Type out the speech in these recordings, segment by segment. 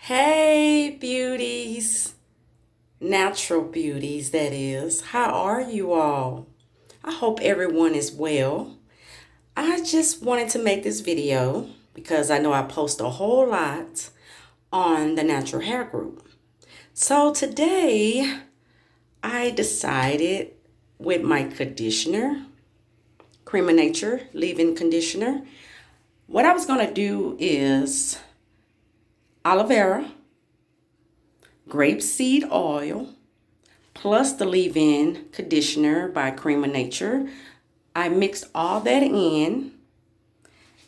Hey, beauties, natural beauties, that is. How are you all? I hope everyone is well. I just wanted to make this video because I know I post a whole lot on the natural hair group. So today I decided with my conditioner, Creme of Nature leave-in conditioner, what I was going to do is aloe vera, grapeseed oil, plus the leave-in conditioner by Creme of Nature. I mixed all that in,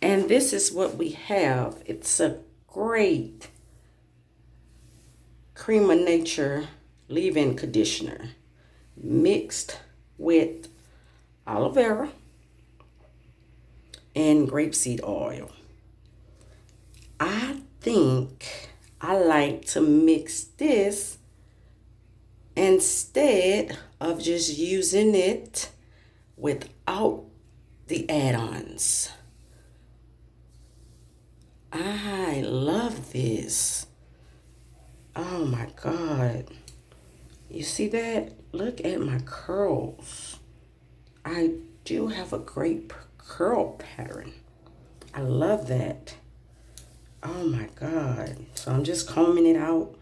and this is what we have. It's a great Creme of Nature leave-in conditioner mixed with aloe vera and grapeseed oil. I think I like to mix this instead of just using it without the add-ons. I love this. Oh my God. You see that? Look at my curls. I do have a great curl pattern. I love that. Oh my God. So I'm just combing it out,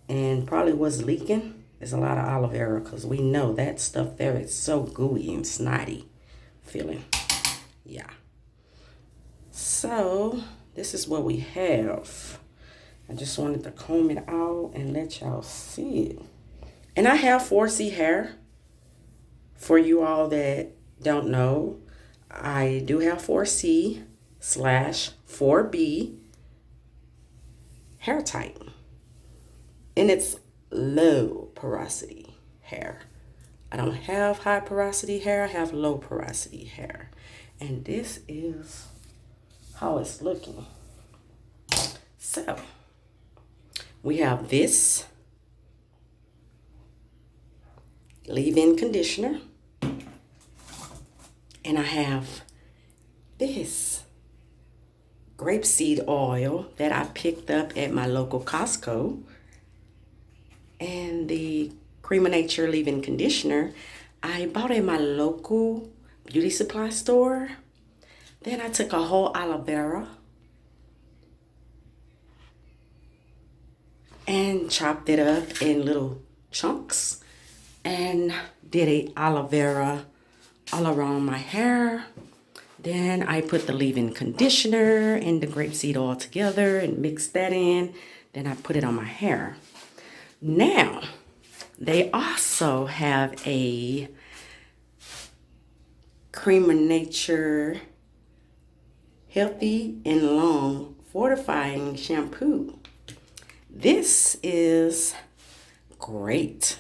and probably what's leaking is a lot of aloe vera, because we know that stuff there is so gooey and snotty feeling. Yeah. So this is what we have. I just wanted to comb it out and let y'all see it. And I have 4C hair. For you all that don't know, I do have 4C/4B hair type. And it's low porosity hair. I don't have high porosity hair, I have low porosity hair. And this is how it's looking. So, we have this leave-in conditioner. And I have this grapeseed oil that I picked up at my local Costco. And the Creme of Nature leave-in conditioner I bought at my local beauty supply store. Then I took a whole aloe vera and chopped it up in little chunks and did a aloe vera all around my hair. Then I put the leave-in conditioner and the grapeseed oil together and mixed that in. Then I put it on my hair. Now, they also have a Creme of Nature Healthy and Long Fortifying Shampoo. This is great.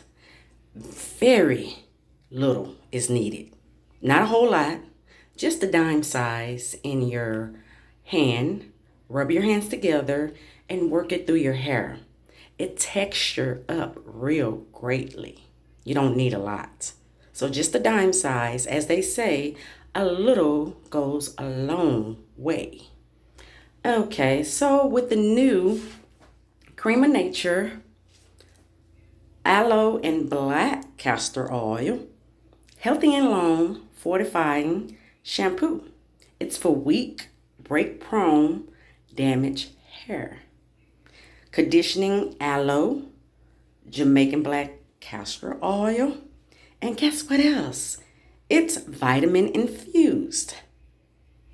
Very little is needed. Not a whole lot. Just a dime size in your hand. Rub your hands together and work it through your hair. It textures up real greatly. You don't need a lot. So just a dime size, as they say, a little goes a long way. Okay, so with the new Creme of Nature Aloe and Black Castor Oil Healthy and Long Fortifying Shampoo. It's for weak, break-prone, damaged hair. Conditioning aloe, Jamaican black castor oil, and guess what else? It's vitamin infused.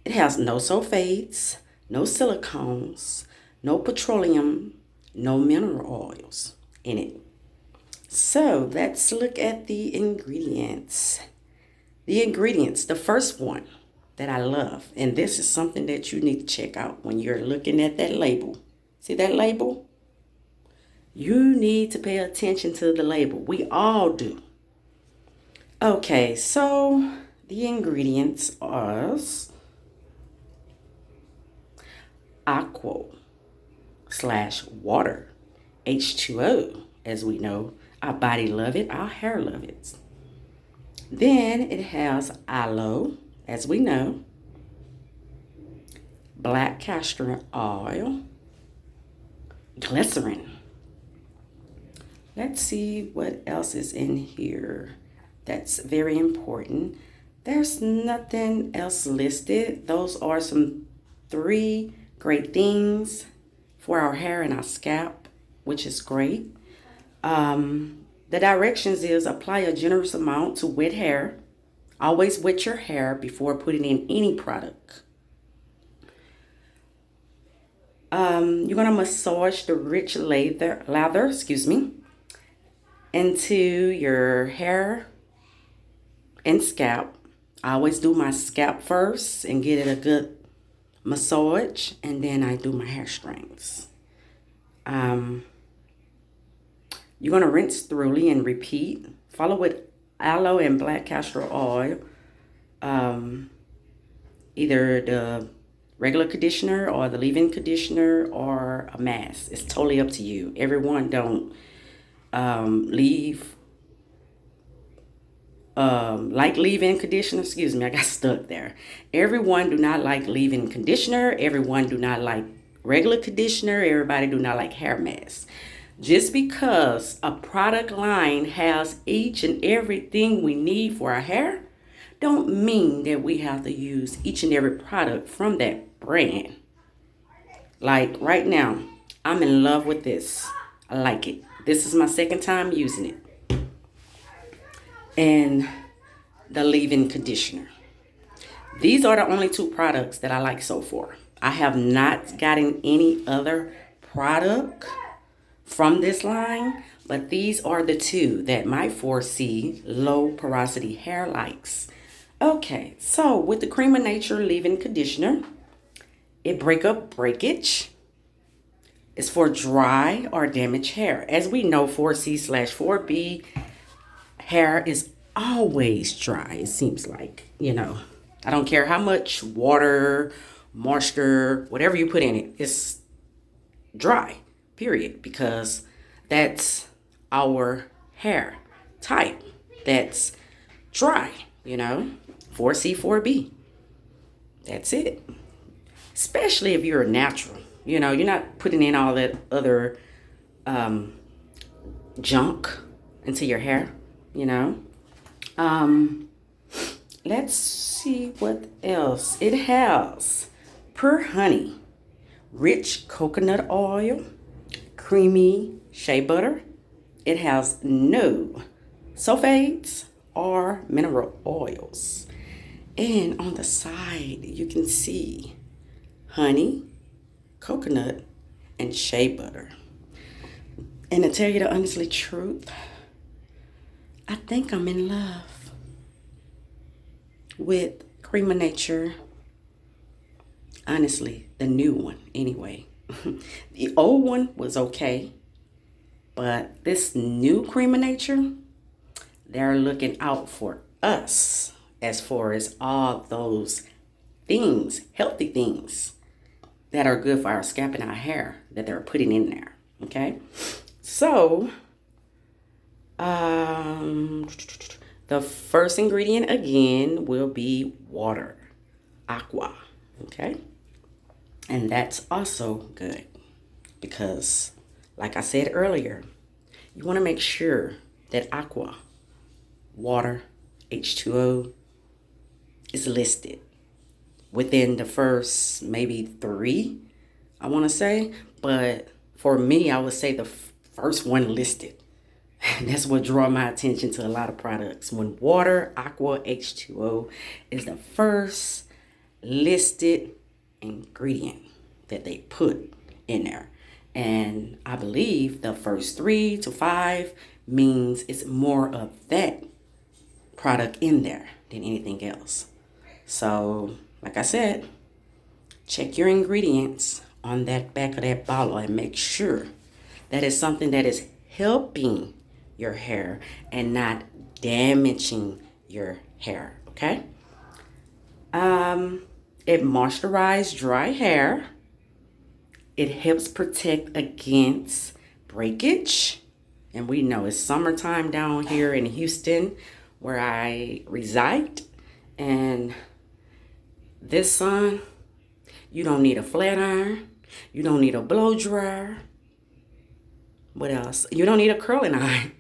It has no sulfates, no silicones, no petroleum, no mineral oils in it. So let's look at the ingredients. The first one that I love, and this is something that you need to check out when you're looking at that label. See that label? You need to pay attention to the label. We all do. Okay, so the ingredients are aqua/water, H2O, as we know. Our body love it, our hair love it. Then it has aloe, as we know, black castor oil, glycerin. Let's see what else is in here that's very important. There's nothing else listed. Those are some 3 great things for our hair and our scalp, which is great. The directions is apply a generous amount to wet hair. Always wet your hair before putting in any product. You're going to massage the rich lather, into your hair and scalp. I always do my scalp first and get it a good massage, and then I do my hair strands. You're going to rinse thoroughly and repeat. Follow with aloe and black castor oil. Either the regular conditioner or the leave-in conditioner or a mask. It's totally up to you. Everyone don't like leave-in conditioner. Excuse me, I got stuck there. Everyone do not like leave-in conditioner. Everyone do not like regular conditioner. Everybody do not like hair masks. Just because a product line has each and everything we need for our hair, don't mean that we have to use each and every product from that brand. Like right now, I'm in love with this. I like it. This is my second time using it. And the leave-in conditioner. These are the only 2 products that I like so far. I have not gotten any other product from this line, but these are the 2 that my 4C low porosity hair likes. Okay, so with the Creme of Nature leave-in conditioner, it break up breakage. It's for dry or damaged hair. As we know, 4C/4B hair is always dry, it seems like, I don't care how much water, moisture, whatever you put in it, it's dry, period, because that's our hair type. That's dry, 4C/4B. That's it. Especially if you're natural. You're not putting in all that other junk into your hair, Let's see what else. It has pure honey, rich coconut oil, creamy shea butter. It has no sulfates or mineral oils. And on the side, you can see honey, coconut, and shea butter. And to tell you the honestly truth, I think I'm in love with Creme of Nature. Honestly, the new one anyway. The old one was okay, but this new Creme of Nature, they're looking out for us as far as all those things, healthy things that are good for our scalp and our hair that they're putting in there. Okay, so the first ingredient again will be water, aqua. Okay, and that's also good because, like I said earlier, you want to make sure that aqua, water, H2O, is listed within the first maybe 3, I want to say. But for me, I would say the first one listed. And that's what draw my attention to a lot of products. When water, aqua, H2O is the first listed ingredient that they put in there. And I believe the first 3 to 5 means it's more of that product in there than anything else. So, like I said, check your ingredients on that back of that bottle and make sure that it's something that is helping your hair and not damaging your hair, okay? It moisturizes dry hair. It helps protect against breakage. And we know it's summertime down here in Houston where I reside. And this sun, you don't need a flat iron. You don't need a blow dryer. What else? You don't need a curling iron.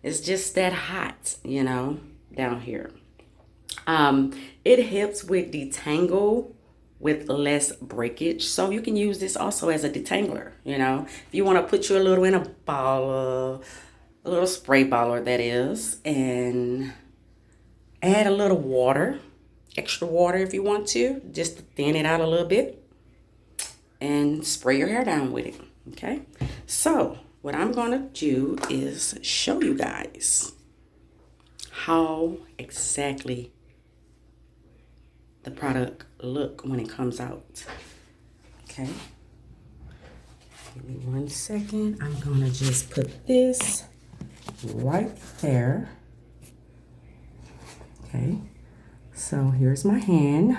It's just that hot, you know, down here. It helps with detangle with less breakage. So you can use this also as a detangler, you know. If you want to put you a little in a baller, a little spray baller that is, and add a little water, extra water if you want to, just to thin it out a little bit, and spray your hair down with it, okay? So what I'm going to do is show you guys how exactly the product look when it comes out, okay? Give me 1 second. I'm going to just put this right there. Okay, so here's my hand.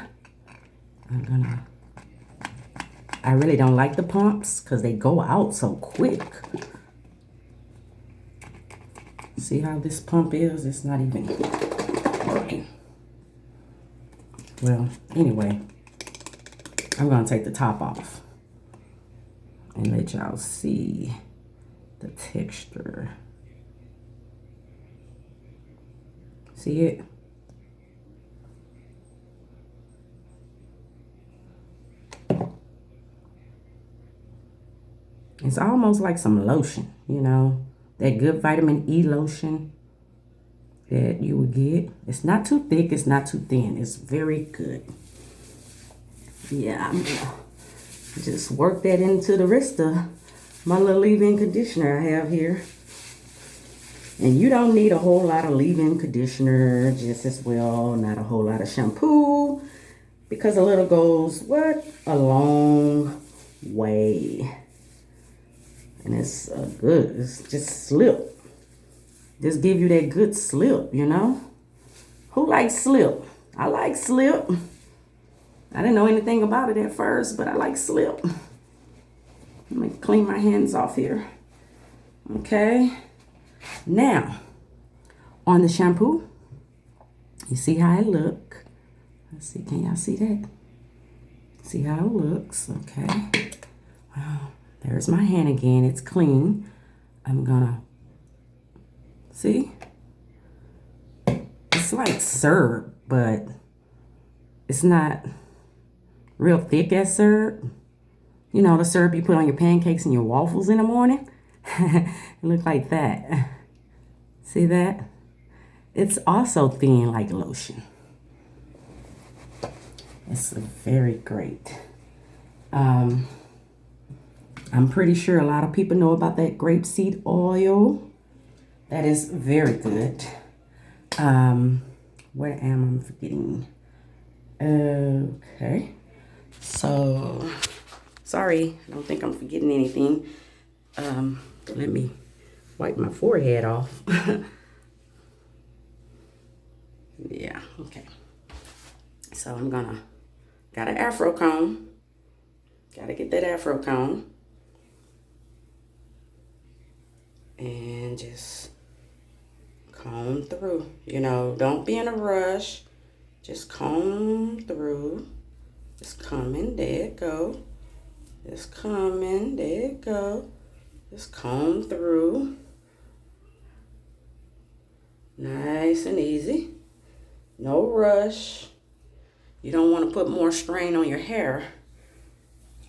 I really don't like the pumps because they go out so quick. See how this pump is? It's not even working. Well, anyway, I'm gonna take the top off and let y'all see the texture. See it? It's almost like some lotion, you know, that good vitamin E lotion that you would get. It's not too thick, it's not too thin. It's very good. Yeah, I'm gonna just work that into the rest of my little leave-in conditioner I have here. And you don't need a whole lot of leave-in conditioner just as well, not a whole lot of shampoo, because a little goes, what? A long way. And it's good, it's just slip. Just give you that good slip, you know? Who likes slip? I like slip. I didn't know anything about it at first, but I like slip. Let me clean my hands off here. Okay. Now, on the shampoo, you see how it look. Let's see, can y'all see that? See how it looks, okay. Wow. There's my hand again. It's clean. I'm gonna, see? It's like syrup, but it's not real thick as syrup. You know, the syrup you put on your pancakes and your waffles in the morning? It looks like that. See that? It's also thin like lotion. It's very great. I'm pretty sure a lot of people know about that grapeseed oil. That is very good. What am I forgetting? Okay. So, sorry, I don't think I'm forgetting anything. Let me wipe my forehead off. Yeah, okay. So I'm gonna, got an afro comb. Gotta get that afro comb. And just comb through. You know, don't be in a rush. Just comb through. Just coming, there it go. Just coming, there it go. Just comb through. Nice and easy. No rush. You don't want to put more strain on your hair.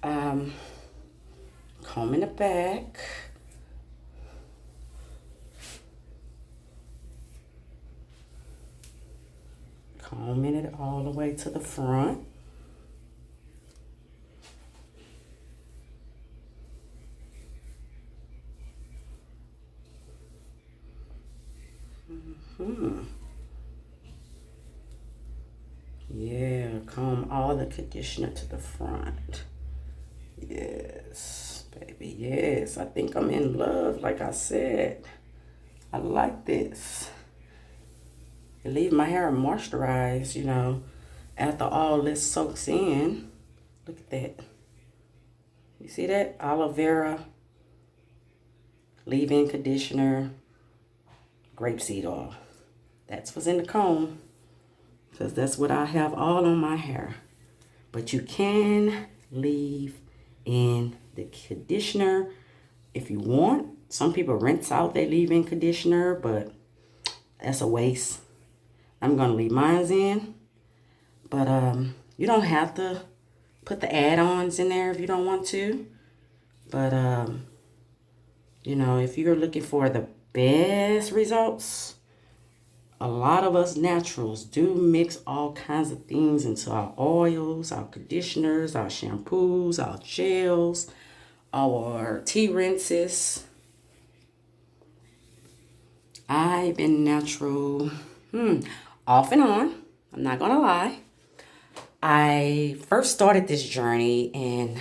Comb in the back. Combing it all the way to the front. Yeah, comb all the conditioner to the front. Yes, baby, yes. I think I'm in love, like I said. I like this. It leaves my hair moisturized, you know, after all this soaks in. Look at that. You see that? Aloe vera, leave-in conditioner, grapeseed oil. That's what's in the comb, because that's what I have all on my hair. But you can leave in the conditioner if you want. Some people rinse out their leave-in conditioner, but that's a waste. I'm going to leave mine in. But you don't have to put the add-ons in there if you don't want to. But, you know, if you're looking for the best results, a lot of us naturals do mix all kinds of things into our oils, our conditioners, our shampoos, our gels, our tea rinses. I've been natural off and on. I'm not going to lie. I first started this journey in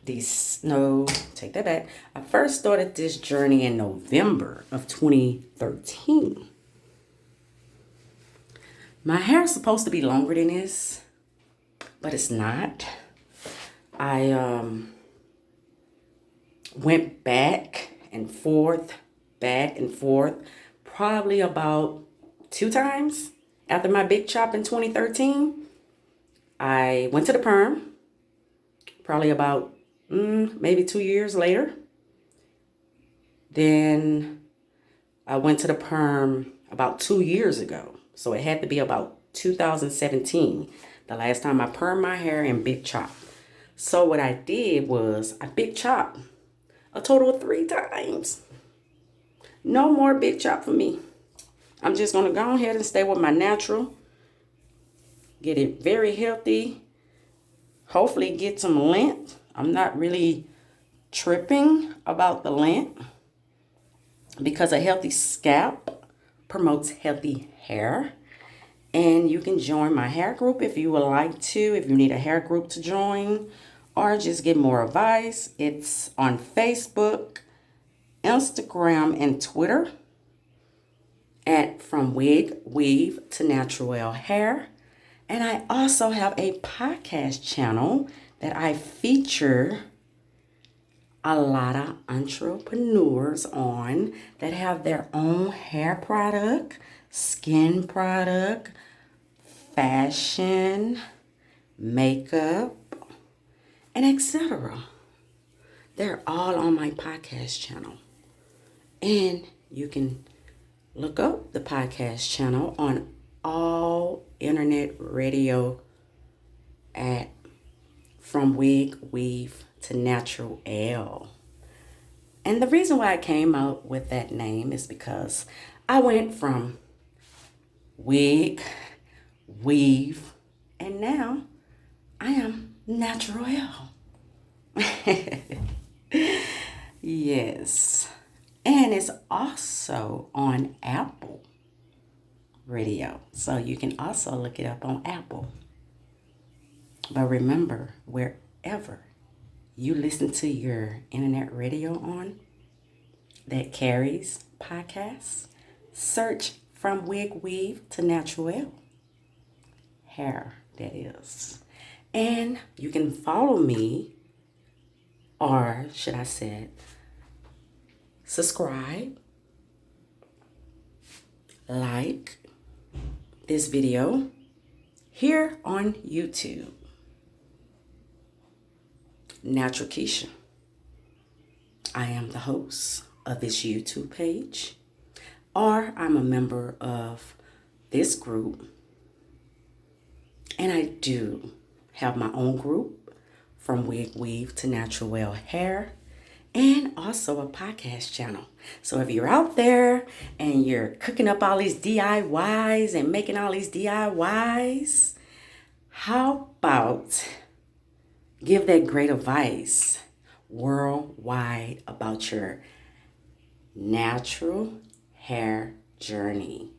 take that back. I first started this journey in November of 2013. My hair is supposed to be longer than this, but it's not. I went back and forth, probably about 2 times. After my big chop in 2013, I went to the perm, probably about maybe 2 years later. Then I went to the perm about 2 years ago. So it had to be about 2017, the last time I permed my hair and big chop. So what I did was I big chopped a total of 3 times. No more big chop for me. I'm just going to go ahead and stay with my natural. Get it very healthy. Hopefully get some length. I'm not really tripping about the length because a healthy scalp promotes healthy hair. And you can join my hair group if you would like to, if you need a hair group to join or just get more advice. It's on Facebook, Instagram, and Twitter at From Wig Weave to Natural Hair. And I also have a podcast channel that I feature a lot of entrepreneurs on that have their own hair product, skin product, fashion, makeup, and etc. They're all on my podcast channel. And you can look up the podcast channel on all internet radio at From Wig Weave to Natural. And the reason why I came out with that name is because I went from wig, weave, and now I am natural. Yes. And it's also on Apple Radio. So you can also look it up on Apple. But remember, wherever you listen to your internet radio on that carries podcasts, search From Wig Weave to Natural Hair, that is. And you can follow me, or should I say, subscribe, like this video here on YouTube. Natural Keisha. I am the host of this YouTube page, or I'm a member of this group, and I do have my own group, From Wig Weave to Natural Hair, and also a podcast channel. So if you're out there and you're cooking up all these DIYs and making all these DIYs, how about give that great advice worldwide about your natural hair journey.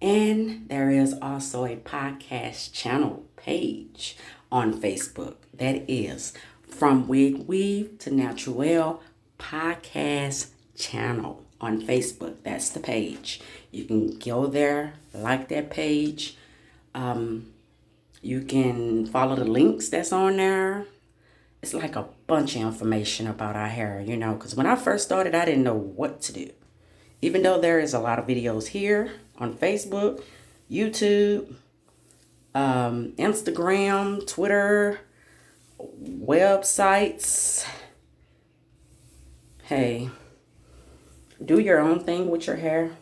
And there is also a podcast channel page on Facebook that is From Wig Weave to Natural Podcast Channel on Facebook. That's the page. You can go there, like that page. You can follow the links that's on there. It's like a bunch of information about our hair, you know, because when I first started, I didn't know what to do. Even though there is a lot of videos here on Facebook, YouTube, Instagram, Twitter, websites, Hey, do your own thing with your hair.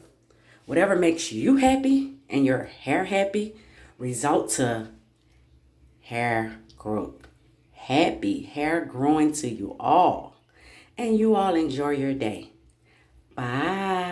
Whatever makes you happy and your hair happy, result to hair growth. Happy hair growing to you all. And you all enjoy your day. Bye.